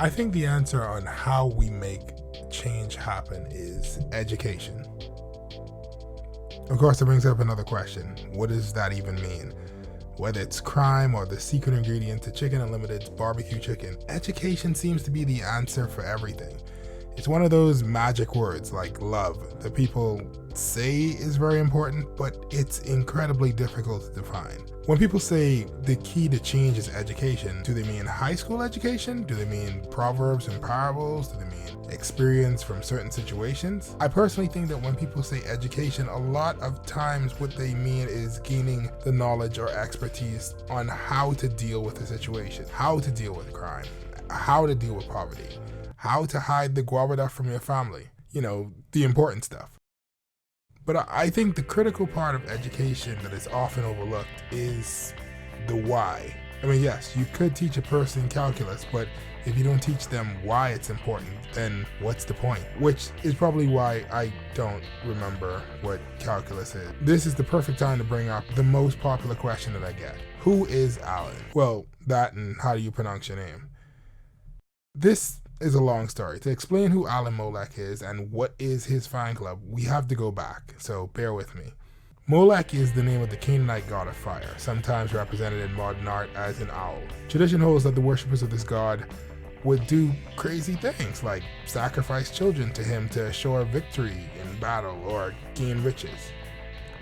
I think the answer on how we make change happen is education. Of course, it brings up another question. What does that even mean? Whether it's crime or the secret ingredient to Chicken Unlimited's barbecue chicken, education seems to be the answer for everything. It's one of those magic words like love that people say is very important, but it's incredibly difficult to define. When people say the key to change is education, do they mean high school education? Do they mean proverbs and parables? Do they mean experience from certain situations? I personally think that when people say education, a lot of times what they mean is gaining the knowledge or expertise on how to deal with a situation, how to deal with crime, how to deal with poverty, how to hide the guava from your family, the important stuff. But I think the critical part of education that is often overlooked is the why. I mean, yes, you could teach a person calculus, but if you don't teach them why it's important, then what's the point? Which is probably why I don't remember what calculus is. This is the perfect time to bring up the most popular question that I get. Who is Allan? Well, that and how do you pronounce your name? This is a long story. To explain who Allan MOLECH is and what is his fan club, we have to go back, so bear with me. MOLECH is the name of the Canaanite god of fire, sometimes represented in modern art as an owl. Tradition holds that the worshippers of this god would do crazy things like sacrifice children to him to assure victory in battle or gain riches.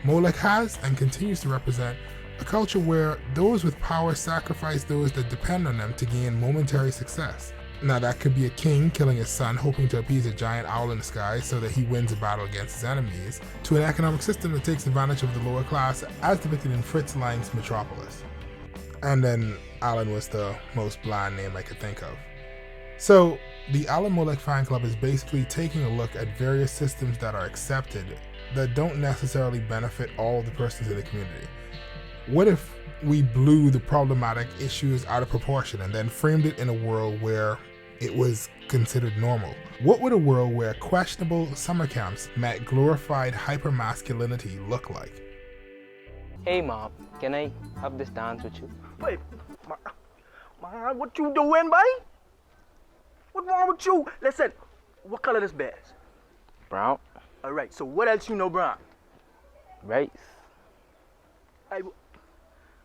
MOLECH has and continues to represent a culture where those with power sacrifice those that depend on them to gain momentary success. Now that could be a king killing his son hoping to appease a giant owl in the sky so that he wins a battle against his enemies, to an economic system that takes advantage of the lower class as depicted in Fritz Lang's Metropolis. And then Allan was the most bland name I could think of. So the Allan MOLECH fan club is basically taking a look at various systems that are accepted that don't necessarily benefit all the persons in the community. What if we blew the problematic issues out of proportion and then framed it in a world where it was considered normal? What would a world where questionable summer camps met glorified hypermasculinity look like? Hey mom, can I have this dance with you? Wait, man, what you doing, buddy? What's wrong with you? Listen, what color this bear is? Brown. All right, so what else you know, Brown? Rice.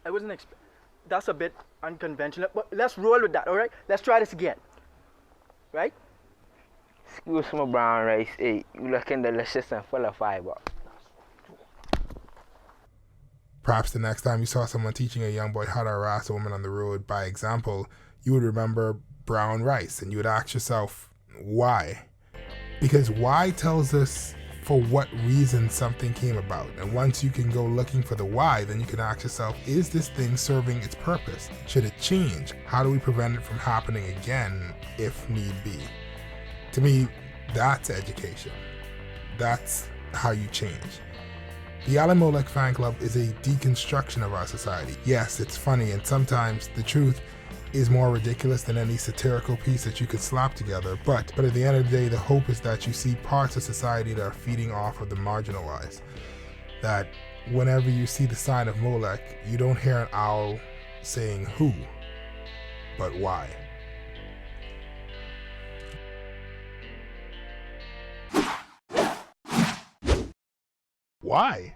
I wasn't that's a bit unconventional, but let's roll with that, all right? Let's try this again, right? Excuse me, brown rice. Hey, you looking delicious and full of fiber. Perhaps the next time you saw someone teaching a young boy how to harass a woman on the road by example, you would remember brown rice and you would ask yourself, why? Because why tells us for what reason something came about. And once you can go looking for the why, then you can ask yourself, is this thing serving its purpose? Should it change? How do we prevent it from happening again if need be? To me, that's education. That's how you change. The Allan MOLECH fan club is a deconstruction of our society. Yes, it's funny, and sometimes the truth is more ridiculous than any satirical piece that you could slap together, but at the end of the day, the hope is that you see parts of society that are feeding off of the marginalized. That whenever you see the sign of MOLECH, you don't hear an owl saying who, but why. Why?